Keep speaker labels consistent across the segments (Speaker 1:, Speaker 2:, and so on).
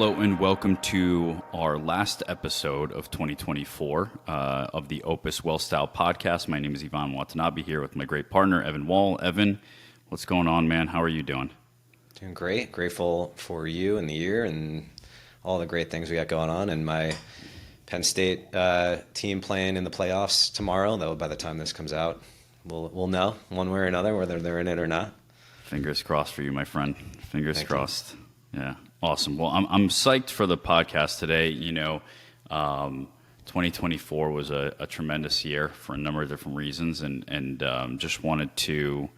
Speaker 1: Hello and welcome to our last episode of 2024 of the Opus WealthStyle podcast. My name is Iván Watanabe here with my great partner, Evan Wohl. Evan, what's going on, man? How are you doing?
Speaker 2: Doing great. Grateful for you and the year and all the great things we got going on. And my Penn State team playing in the playoffs tomorrow, though by the time this comes out, we'll know one way or another whether they're in it or not.
Speaker 1: Fingers crossed for you, my friend. Fingers
Speaker 2: Thank
Speaker 1: crossed. You. Yeah. Awesome. Well, I'm psyched for the podcast today. 2024 was a tremendous year for a number of different reasons, and just wanted to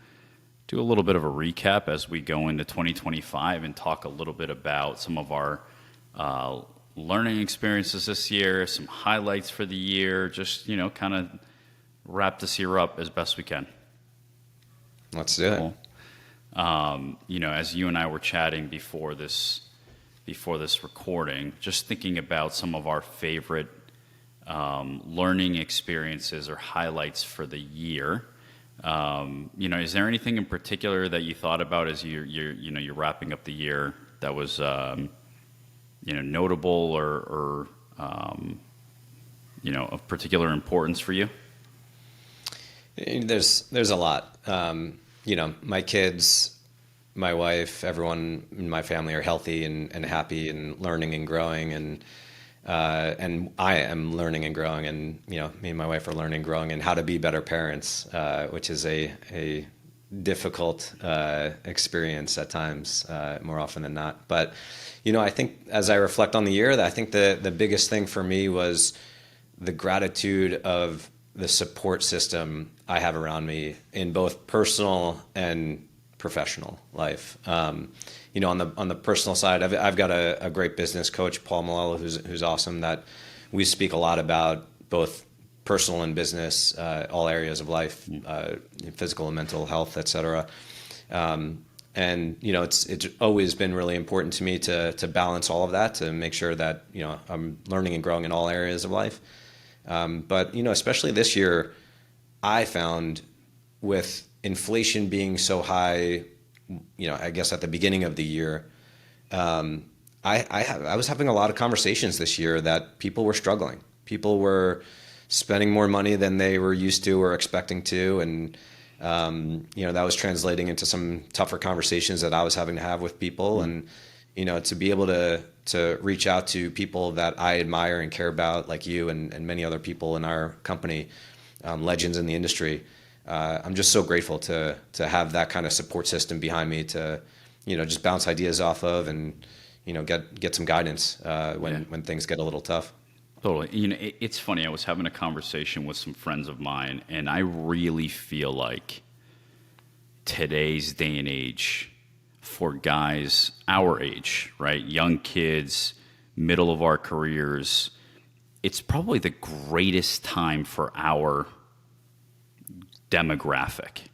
Speaker 1: do a little bit of a recap as we go into 2025 and talk a little bit about some of our learning experiences this year, some highlights for the year, just, kind of wrap this year up as best we can.
Speaker 2: Let's do it.
Speaker 1: Cool. As you and I were chatting before this recording, just thinking about some of our favorite learning experiences or highlights for the year. Is there anything in particular that you thought about as you're wrapping up the year that was notable or of particular importance for you?
Speaker 2: There's a lot. My kids, my wife, everyone in my family are healthy and happy and learning and growing, and I am learning and growing, and me and my wife are learning and growing, and how to be better parents, which is a difficult experience at times, more often than not. But I think as I reflect on the year, I think the biggest thing for me was the gratitude of the support system I have around me in both personal and professional life. On the personal side, I've got a great business coach, Paul Malala, who's awesome, that we speak a lot about both personal and business, all areas of life, physical and mental health, et cetera. It's always been really important to me to balance all of that, to make sure that, I'm learning and growing in all areas of life. But especially this year, I found with inflation being so high, I guess at the beginning of the year, I was having a lot of conversations this year that people were struggling. People were spending more money than they were used to or expecting to. And, that was translating into some tougher conversations that I was having to have with people. And, to be able to reach out to people that I admire and care about, like you and many other people in our company, legends in the industry. I'm just so grateful to have that kind of support system behind me to, just bounce ideas off of and, get some guidance when things get a little tough.
Speaker 1: Totally. It's funny. I was having a conversation with some friends of mine, and I really feel like today's day and age for guys our age, right? Young kids, middle of our careers, it's probably the greatest time for our demographic,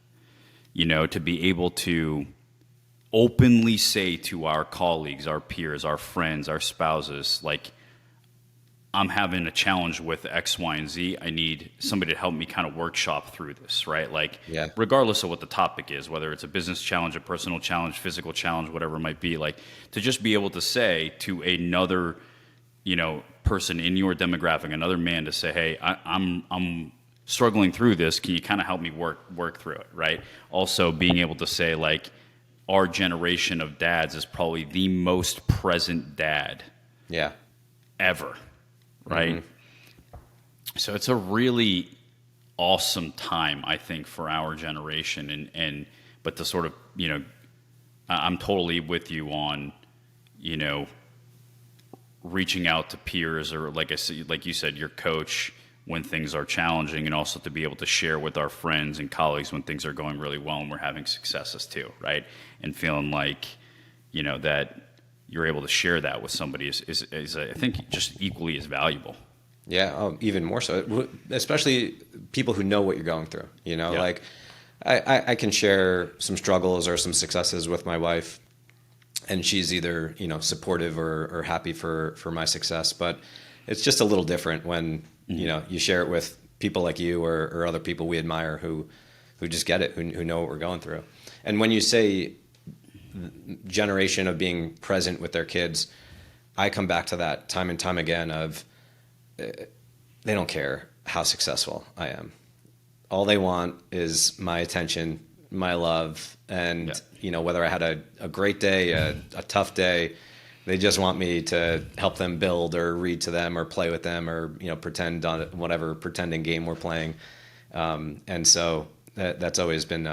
Speaker 1: to be able to openly say to our colleagues, our peers, our friends, our spouses, like, I'm having a challenge with X, Y, and Z. I need somebody to help me kind of workshop through this, right? Like, regardless of what the topic is, whether it's a business challenge, a personal challenge, physical challenge, whatever it might be, like, to just be able to say to another, person in your demographic, another man, to say, hey, I'm struggling through this. Can you kind of help me work through it, right? Also being able to say, like, our generation of dads is probably the most present dad ever, right? Mm-hmm. So it's a really awesome time, I think, for our generation. But to sort of, I'm totally with you on, reaching out to peers, or like you said, your coach when things are challenging, and also to be able to share with our friends and colleagues when things are going really well and we're having successes too, right? And feeling like, that you're able to share that with somebody is I think just equally as valuable.
Speaker 2: Yeah, even more so, especially people who know what you're going through. Like I can share some struggles or some successes with my wife, and she's either supportive or happy for my success. But it's just a little different when you share it with people like you or other people we admire who just get it, who know what we're going through. And when you say generation of being present with their kids, I come back to that time and time again of they don't care how successful I am. All they want is my attention, my love, and whether I had a great day, a tough day, they just want me to help them build or read to them or play with them or pretend on whatever pretending game we're playing. And so that's always been,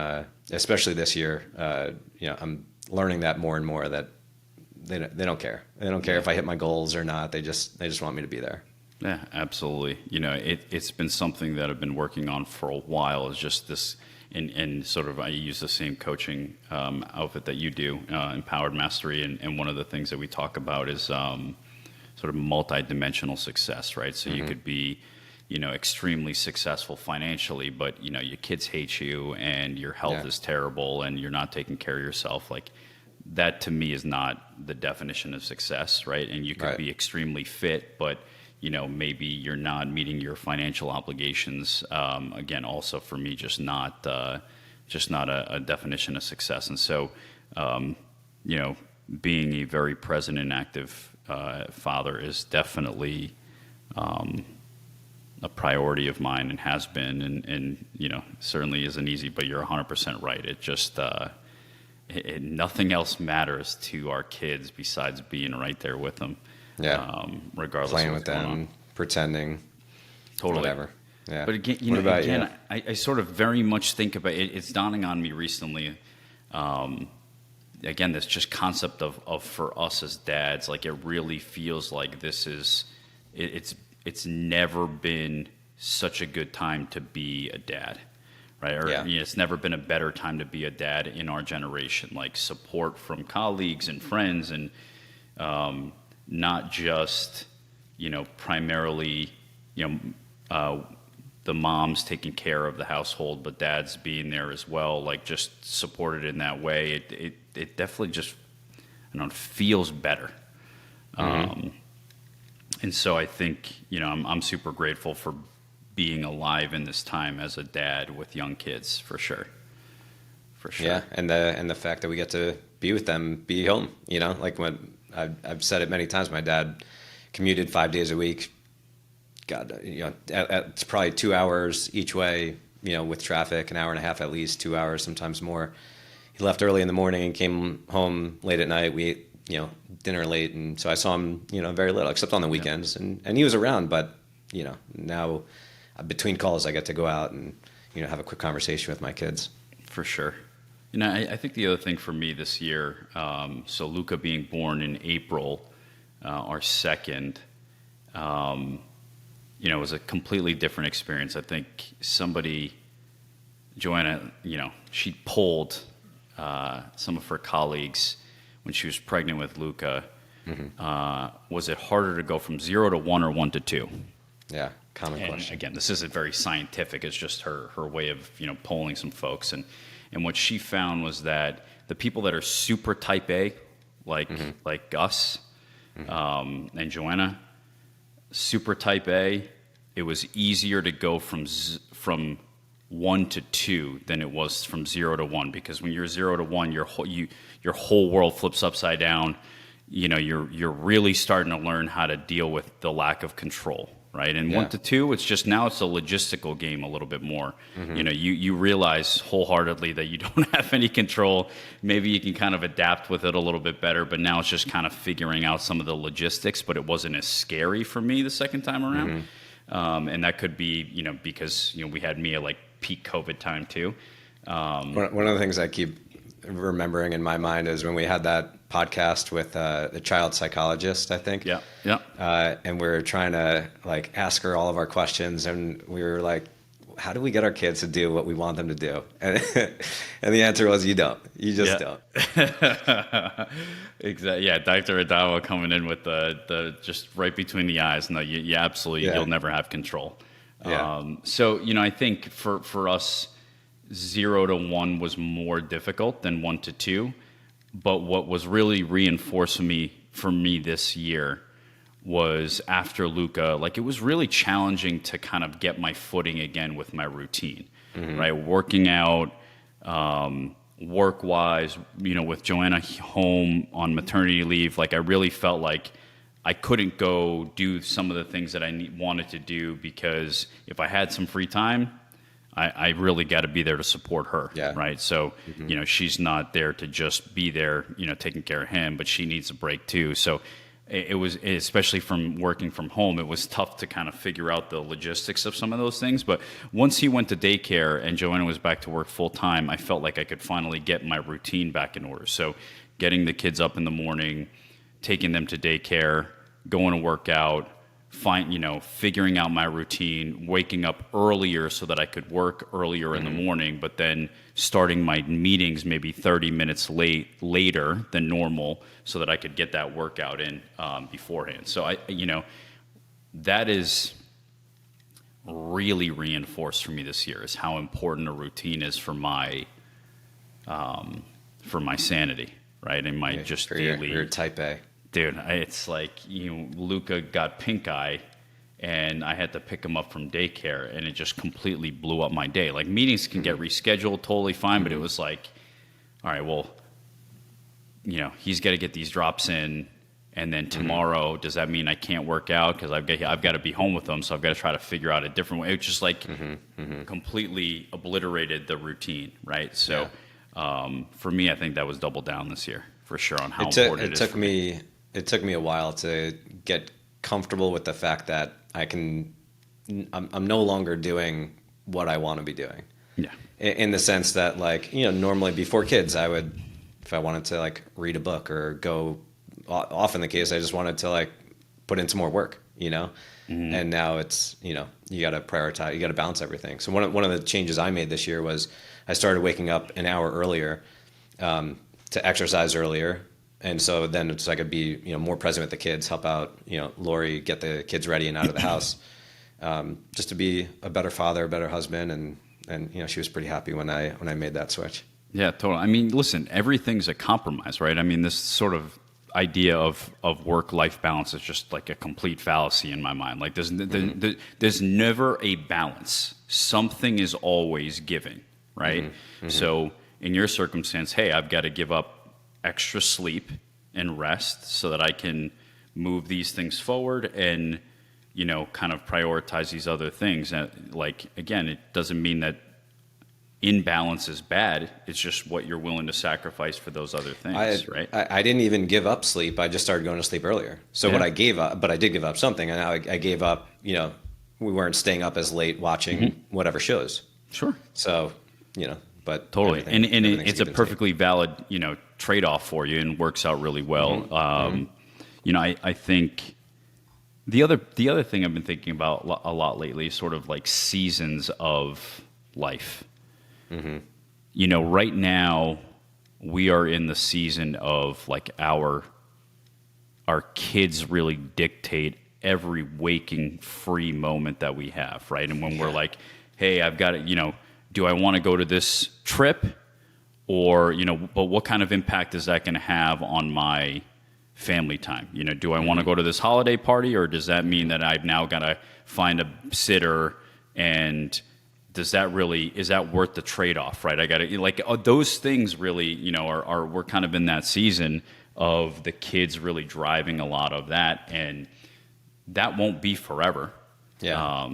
Speaker 2: especially this year, I'm learning that more and more that they don't care. They don't care if I hit my goals or not. They just want me to be there.
Speaker 1: Yeah, absolutely. It's been something that I've been working on for a while. Is just this, and sort of I use the same coaching outfit that you do, Empowered Mastery, and one of the things that we talk about is sort of multi-dimensional success, right? So you could be, extremely successful financially, but your kids hate you and your health is terrible and you're not taking care of yourself. Like that to me is not the definition of success, right? And you could be extremely fit, but maybe you're not meeting your financial obligations. Again, also for me, just not a definition of success. And so, being a very present and active father is definitely a priority of mine and has been, and certainly isn't easy. But you're 100% right. It just nothing else matters to our kids besides being right there with them.
Speaker 2: Yeah.
Speaker 1: Regardless
Speaker 2: playing
Speaker 1: of
Speaker 2: with
Speaker 1: what's
Speaker 2: them,
Speaker 1: going on.
Speaker 2: Totally, whatever. Yeah.
Speaker 1: But again,
Speaker 2: What about you?
Speaker 1: I sort of very much think about it. It's dawning on me recently. Again, this just concept of for us as dads, like it really feels like this is, it's never been such a good time to be a dad, right? Or it's never been a better time to be a dad in our generation. Like support from colleagues and friends, and not just primarily the moms taking care of the household, but dads being there as well, like just supported in that way. It definitely just feels better. And so I think I'm super grateful for being alive in this time as a dad with young kids, for sure. Yeah,
Speaker 2: and the fact that we get to be with them, be home. Like when I've said it many times, my dad commuted 5 days a week. God, it's probably 2 hours each way, with traffic, an hour and a half at least, 2 hours, sometimes more. He left early in the morning and came home late at night. We ate, dinner late. And so I saw him, very little, except on the weekends. And he was around, but, now between calls, I get to go out and, have a quick conversation with my kids.
Speaker 1: For sure. I think the other thing for me this year, so Luca being born in April, our second, was a completely different experience. I think Joanna, she polled some of her colleagues when she was pregnant with Luca. Was it harder to go from 0 to 1 or 1 to 2?
Speaker 2: Yeah, common question.
Speaker 1: Again, this isn't very scientific. It's just her way of polling some folks, and what she found was that the people that are super type A, like Gus and Joanna, super type A, it was easier to go from 1 to 2 than it was from 0 to 1, because when you're 0 to 1, your whole world flips upside down. You're really starting to learn how to deal with the lack of control, right? And 1 to 2, it's a logistical game a little bit more. You realize wholeheartedly that you don't have any control. Maybe you can kind of adapt with it a little bit better, but now it's just kind of figuring out some of the logistics. But it wasn't as scary for me the second time around. And that could be, because, we had Mia like peak COVID time too.
Speaker 2: One of the things I keep remembering in my mind is when we had that podcast with the child psychologist, I think. And we were trying to ask her all of our questions, and we were like, how do we get our kids to do what we want them to do? And the answer was, you don't. You just don't.
Speaker 1: Exactly. Yeah, Dr. Adawa coming in with the just right between the eyes. No, you absolutely, you'll never have control. So, I think for us, 0 to 1 was more difficult than 1 to 2. But what was really reinforced for me this year was after Luca, it was really challenging to kind of get my footing again with my routine, right? Working out, work-wise, with Joanna home on maternity leave, I really felt like I couldn't go do some of the things that I wanted to do, because if I had some free time, I really got to be there to support her, right? So, she's not there to just be there, taking care of him, but she needs a break too. So it was, especially from working from home, it was tough to kind of figure out the logistics of some of those things. But once he went to daycare and Joanna was back to work full time, I felt like I could finally get my routine back in order. So getting the kids up in the morning, taking them to daycare, going to work out, figuring out my routine, waking up earlier so that I could work earlier in the morning, but then starting my meetings maybe 30 minutes later than normal so that I could get that workout in beforehand. So that is really reinforced for me this year, is how important a routine is for my sanity, right? And my just daily.
Speaker 2: You're type A.
Speaker 1: Dude, it's like, Luca got pink eye, and I had to pick him up from daycare, and it just completely blew up my day. Like, meetings can get rescheduled totally fine, but it was like, all right, well, he's got to get these drops in, and then tomorrow, does that mean I can't work out because I've got to be home with them, so I've got to try to figure out a different way. It's just like completely obliterated the routine, right? So for me, I think that was double down this year, for sure, on how important it is for me.
Speaker 2: It took me a while to get comfortable with the fact that I'm no longer doing what I want to be doing.
Speaker 1: Yeah.
Speaker 2: In the sense that, like, normally before kids, I would, if I wanted to like read a book or go off in the case, I just wanted to like put in some more work, and now it's, you got to prioritize, you got to balance everything. So one of the changes I made this year was I started waking up an hour earlier, to exercise earlier. And so then it's like I could be, more present with the kids, help out, Lori, get the kids ready and out of the house, just to be a better father, a better husband. And she was pretty happy when I made that switch.
Speaker 1: Yeah, totally. I mean, listen, everything's a compromise, right? I mean, this sort of idea of work-life balance is just like a complete fallacy in my mind. Like there's never a balance. Something is always giving, right? So in your circumstance, hey, I've got to give up extra sleep and rest so that I can move these things forward and, kind of prioritize these other things. Like, again, it doesn't mean that imbalance is bad. It's just what you're willing to sacrifice for those other things, right?
Speaker 2: I didn't even give up sleep. I just started going to sleep earlier. So what I gave up, but I did give up something. And I gave up, we weren't staying up as late watching whatever shows. Sure. So, but
Speaker 1: totally. And it's a perfectly valid, trade-off for you, and works out really well. I think the other thing I've been thinking about a lot lately is sort of like seasons of life. Right now we are in the season of like our kids really dictate every waking free moment that we have, right? And when we're like, hey, I've got to, do I want to go to this trip? Or, but what kind of impact is that going to have on my family time? Do I want to go to this holiday party, or does that mean that I've now got to find a sitter? And is that worth the trade-off, right? I got to, like, those things really, we're kind of in that season of the kids really driving a lot of that, and that won't be forever.
Speaker 2: Yeah.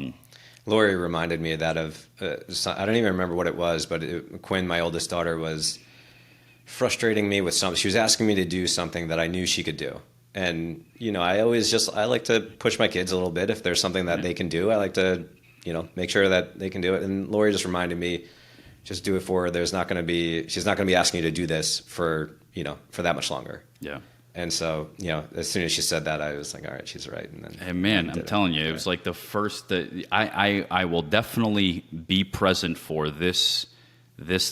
Speaker 2: Lori reminded me of that I don't even remember what it was, but Quinn, my oldest daughter, was frustrating me with something. She was asking me to do something that I knew she could do. And, I like to push my kids a little bit. If there's something that they can do, I like to, make sure that they can do it. And Lori just reminded me, just do it for her. She's not going to be asking you to do this for that much longer. Yeah. And so, as soon as she said that, I was like, all right, she's right.
Speaker 1: And man, I'm telling you, it was like the first that I will definitely be present for this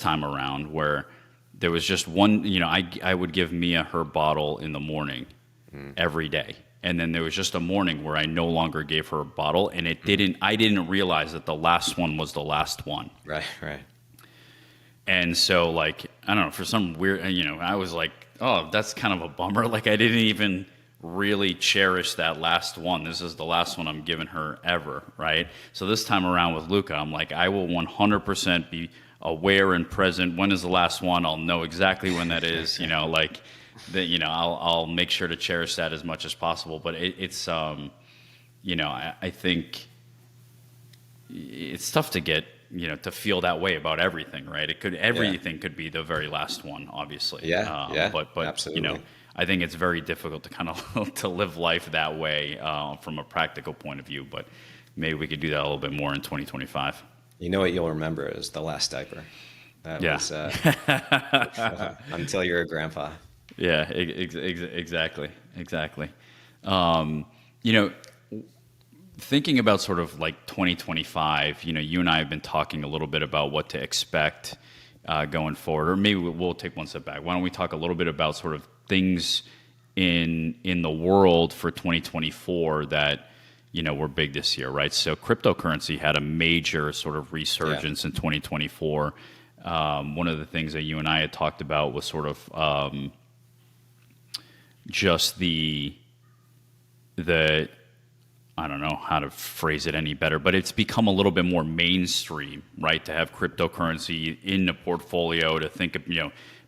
Speaker 1: time around, where there was just one, I would give Mia her bottle in the morning every day. And then there was just a morning where I no longer gave her a bottle, and I didn't realize that the last one was the last one.
Speaker 2: Right.
Speaker 1: And so, like, I don't know, for some weird, I was like, oh, that's kind of a bummer. Like, I didn't even really cherish that last one. This is the last one I'm giving her ever, right? So this time around with Luca, I'm like, I will 100% be aware and present. When is the last one? I'll know exactly when that is, that, I'll make sure to cherish that as much as possible. But it's I think it's tough to get, to feel that way about everything, right? Everything could be the very last one, obviously.
Speaker 2: Yeah,
Speaker 1: But
Speaker 2: absolutely.
Speaker 1: I think it's very difficult to kind of to live life that way from a practical point of view. But maybe we could do that a little bit more in 2025.
Speaker 2: You know what you'll remember is the last diaper. That
Speaker 1: Yeah.
Speaker 2: was until you're a grandpa.
Speaker 1: Yeah, exactly. Um, you know, Thinking about sort of like 2025, you and I have been talking a little bit about what to expect going forward, or maybe we'll take one step back. Why don't we talk a little bit about sort of things in the world for 2024 that were big this year, right? So cryptocurrency had a major sort of resurgence in 2024. One of the things that you and I had talked about was sort of just the I don't know how to phrase it any better, but it's become a little bit more mainstream, right? To have cryptocurrency in the portfolio, to think of,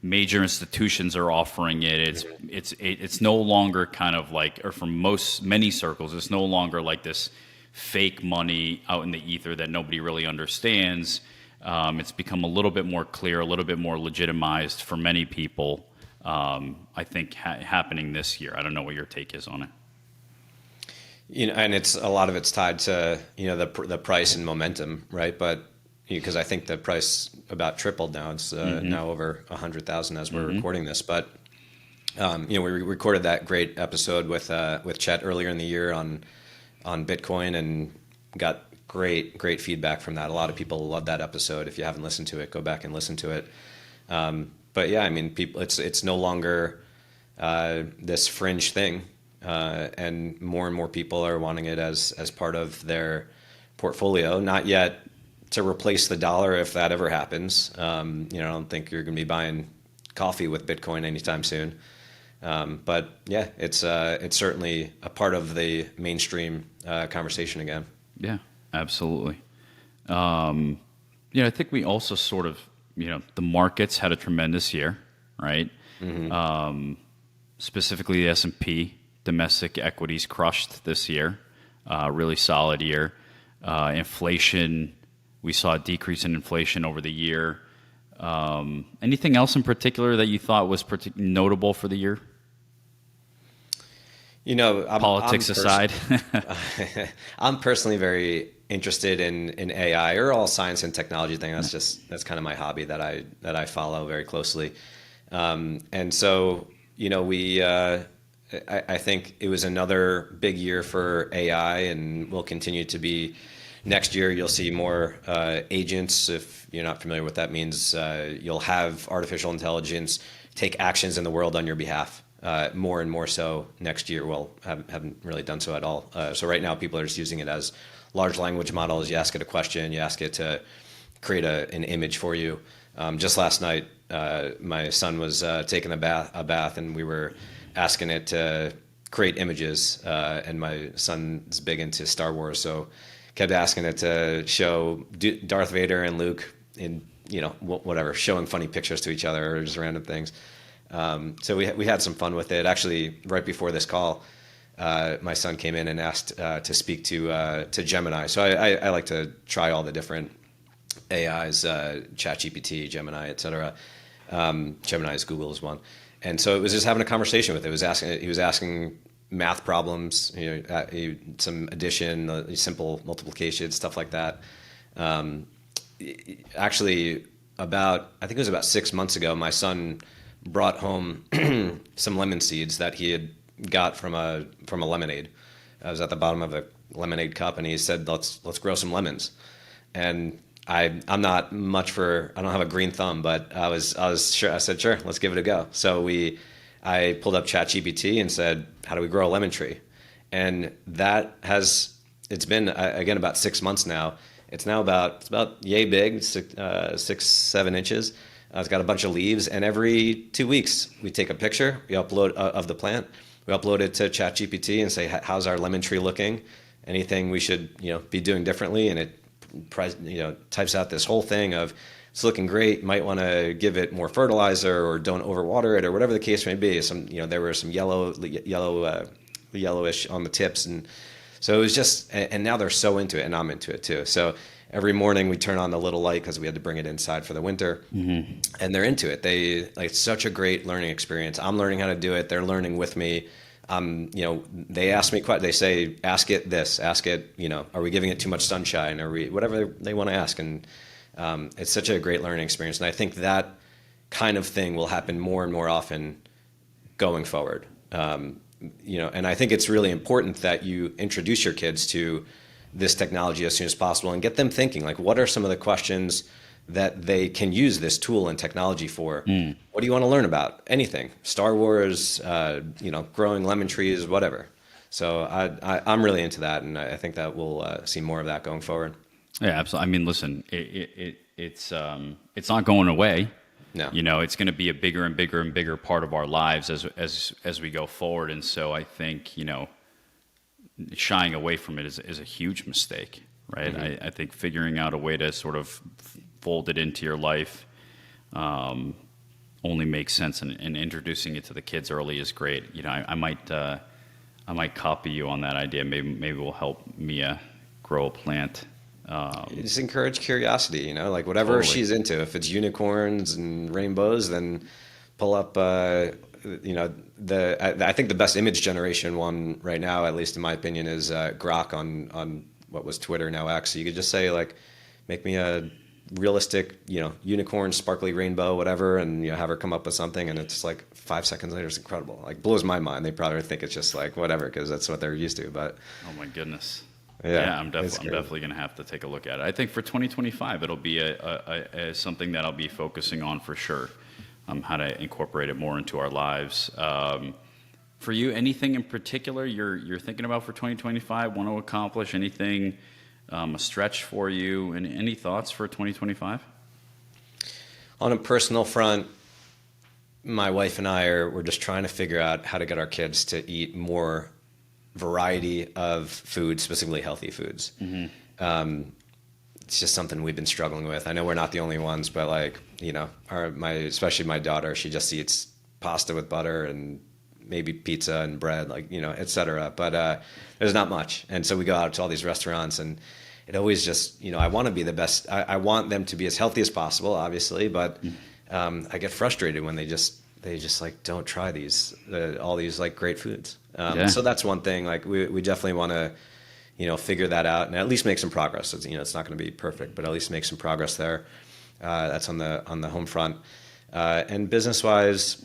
Speaker 1: major institutions are offering it. It's no longer kind of like, or from many circles, it's no longer like this fake money out in the ether that nobody really understands. It's become a little bit more clear, a little bit more legitimized for many people. I think happening this year. I don't know what your take is on it.
Speaker 2: And a lot of it's tied to the price and momentum, right? But because I think the price about tripled now. It's now over 100,000 as we're recording this. But we recorded that great episode with Chet earlier in the year on Bitcoin and got great feedback from that. A lot of people loved that episode. If you haven't listened to it, go back and listen to it. But yeah, I mean, people, it's no longer this fringe thing. And more people are wanting it as part of their portfolio. Not yet to replace the dollar, if that ever happens. I don't think you're going to be buying coffee with Bitcoin anytime soon. But yeah, it's certainly a part of the mainstream conversation again.
Speaker 1: Yeah, absolutely. I think we also sort of, the markets had a tremendous year, right? Specifically the S&P. Domestic equities crushed this year, really solid year. Inflation, we saw a decrease in inflation over the year. Anything else in particular that you thought was notable for the year? Politics aside.
Speaker 2: I'm personally very interested in AI or all science and technology thing. That's kind of my hobby that I follow very closely. And so, I think it was another big year for AI and will continue to be. Next year, you'll see more agents. If you're not familiar with what that means, you'll have artificial intelligence take actions in the world on your behalf more and more so next year. Well, haven't really done so at all. So right now, people are just using it as large language models. You ask it a question, you ask it to create an image for you. Just last night, my son was taking a bath, and we were asking it to create images, and my son's big into Star Wars, so kept asking it to show Darth Vader and Luke in whatever, showing funny pictures to each other or just random things. So we had some fun with it. Actually, right before this call, my son came in and asked to speak to Gemini. So I like to try all the different AIs, ChatGPT, Gemini, etc. Gemini is Google's one. And so it was just having a conversation with it. He was asking math problems, some addition, simple multiplication, stuff like that. Actually, I think it was about 6 months ago, my son brought home some lemon seeds that he had got from a lemonade. I was at the bottom of a lemonade cup, and he said, "Let's grow some lemons." And I'm not much I don't have a green thumb, but I was sure. I said, sure, let's give it a go. So I pulled up ChatGPT and said, how do we grow a lemon tree? And it's been, again, about 6 months now. It's now it's about yay big, 6-7 inches. It's got a bunch of leaves, and every 2 weeks we take a picture, we upload of the plant, we upload it to ChatGPT and say, how's our lemon tree looking? Anything we should be doing differently? And it types out this whole thing of it's looking great. You might want to give it more fertilizer or don't overwater it or whatever the case may be. There were some yellowish on the tips. And so it was just, and now they're so into it, and I'm into it too. So every morning we turn on the little light because we had to bring it inside for the winter, and they're into it. It's such a great learning experience. I'm learning how to do it. They're learning with me. They ask me, they say, ask it this, ask it, are we giving it too much sunshine? Are we, whatever they want to ask. And it's such a great learning experience. And I think that kind of thing will happen more and more often going forward. And I think it's really important that you introduce your kids to this technology as soon as possible and get them thinking, like, what are some of the questions that they can use this tool and technology for? What do you want to learn about? Anything. Star Wars, growing lemon trees, whatever. So I'm really into that, and I think that we'll see more of that going forward.
Speaker 1: Yeah, absolutely. I mean, listen, it's not going away.
Speaker 2: No.
Speaker 1: It's going to be a bigger and bigger and bigger part of our lives as we go forward. And so I think, shying away from it is a huge mistake, right? I think figuring out a way to sort of fold it into your life only makes sense, and introducing it to the kids early is great. I might copy you on that idea. Maybe we'll help Mia grow a plant.
Speaker 2: Just encourage curiosity, like whatever
Speaker 1: Totally.
Speaker 2: she's into. If it's unicorns and rainbows, then pull up, I think the best image generation one right now, at least in my opinion, is Grok on what was Twitter, now X. So you could just say, like, make me a realistic, unicorn, sparkly rainbow, whatever, and have her come up with something, and it's like 5 seconds later, it's incredible. Like, blows my mind. They probably think it's just like whatever because that's what they're used to. But
Speaker 1: Oh my goodness.
Speaker 2: yeah,
Speaker 1: I'm definitely going to have to take a look at it. I think for 2025, it'll be a something that I'll be focusing on for sure. How to incorporate it more into our lives. For you, anything in particular you're thinking about for 2025? Want to accomplish anything? A stretch for you? And any thoughts for 2025?
Speaker 2: On a personal front, my wife and we're just trying to figure out how to get our kids to eat more variety of food, specifically healthy foods. It's just something we've been struggling with. I know we're not the only ones, but especially my daughter, she just eats pasta with butter and maybe pizza and bread, et cetera. But there's not much. And so we go out to all these restaurants, and it always just, I want to be the best. I want them to be as healthy as possible, obviously, but I get frustrated when they just don't try all these great foods. So that's one thing. We definitely want to, figure that out and at least make some progress. It's not going to be perfect, but at least make some progress there. That's on the home front. And business-wise,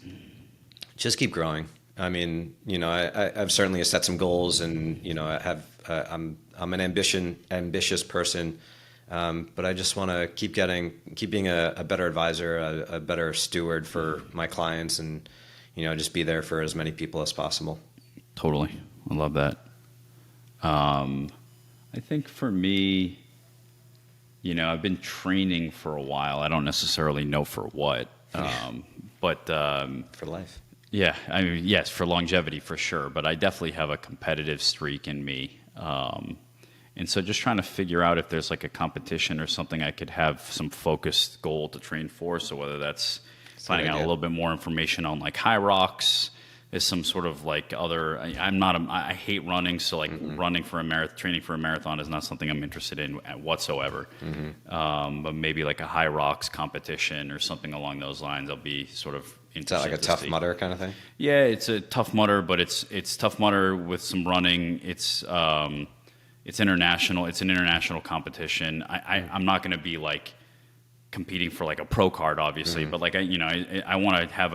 Speaker 2: just keep growing. I mean, I've certainly set some goals, and I'm an ambitious person, but I just want to keep being a better advisor, a better steward for my clients, and just be there for as many people as possible.
Speaker 1: Totally. I love that. I think for me, I've been training for a while. I don't necessarily know for what, but
Speaker 2: For life.
Speaker 1: yeah, I mean, yes, for longevity for sure. But I definitely have a competitive streak in me, and so just trying to figure out if there's a competition or something I could have some focused goal to train for. So whether that's finding out a little bit more information on High Rocks. Is some sort of other. I hate running, so running for a marathon, training for a marathon is not something I'm interested in whatsoever. But maybe a High Rocks competition or something along those lines. I'll be sort of interested.
Speaker 2: Is that like a Tough Mudder kind of thing?
Speaker 1: Yeah, it's a Tough Mudder, but it's Tough Mudder with some running. It's international. It's an international competition. I'm not going to be competing for a pro card, obviously, but I want to have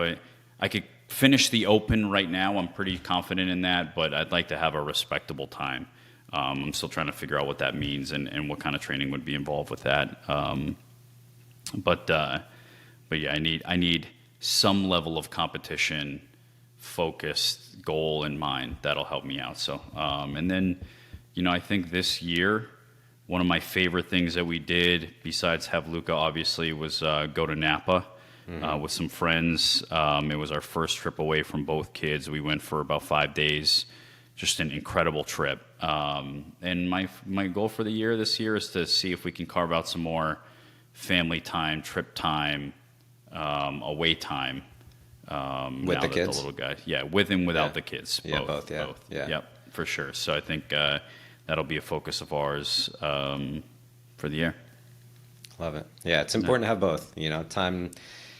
Speaker 1: I could finish the Open right now. I'm pretty confident in that, but I'd like to have a respectable time. I'm still trying to figure out what that means and what kind of training would be involved with that. But yeah, I need some level of competition focused goal in mind that'll help me out. So, and then, I think this year, one of my favorite things that we did besides have Luca obviously was go to Napa. With some friends. It was our first trip away from both kids. We went for about 5 days, just an incredible trip. And my goal for this year is to see if we can carve out some more family time, trip time, away time.
Speaker 2: With the kids?
Speaker 1: The little guy. Yeah, with and without
Speaker 2: Yeah.
Speaker 1: the kids.
Speaker 2: Yeah,
Speaker 1: Both.
Speaker 2: both, yeah.
Speaker 1: Both.
Speaker 2: Yeah.
Speaker 1: Yep, for sure. So I think that'll be a focus of ours for the year.
Speaker 2: Love it. Yeah, it's important to have both. You know, time,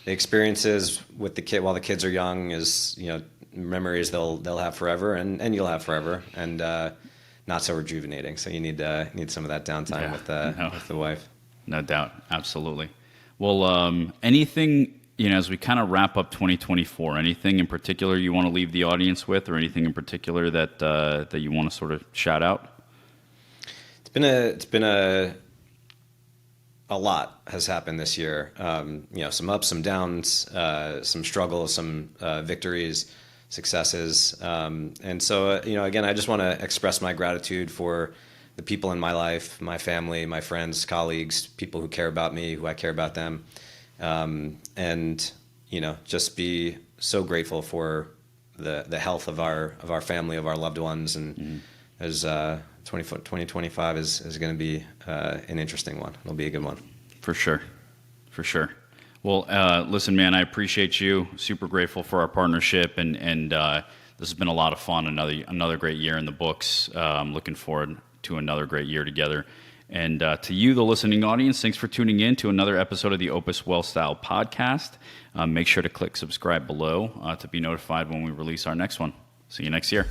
Speaker 2: the experiences with the kid while the kids are young is, you know, memories they'll have forever, and you'll have forever, and not so rejuvenating. So you need some of that downtime with the wife.
Speaker 1: No doubt, absolutely. Well, anything, you know, as we kind of wrap up 2024, anything in particular you want to leave the audience with, or anything in particular that you want to sort of shout out?
Speaker 2: It's been a lot has happened this year. You know, some ups, some downs, some struggles, some victories, successes. And so, you know, again, I just want to express my gratitude for the people in my life, my family, my friends, colleagues, people who care about me, who I care about them. And, you know, just be so grateful for the health of our family, of our loved ones. And as 2025 is going to be an interesting one. It'll be a good one. For sure. Well, listen, man, I appreciate you. Super grateful for our partnership, and this has been a lot of fun. Another great year in the books. Looking forward to another great year together. And to you, the listening audience, thanks for tuning in to another episode of the Opus WealthStyle podcast. Make sure to click subscribe below to be notified when we release our next one. See you next year.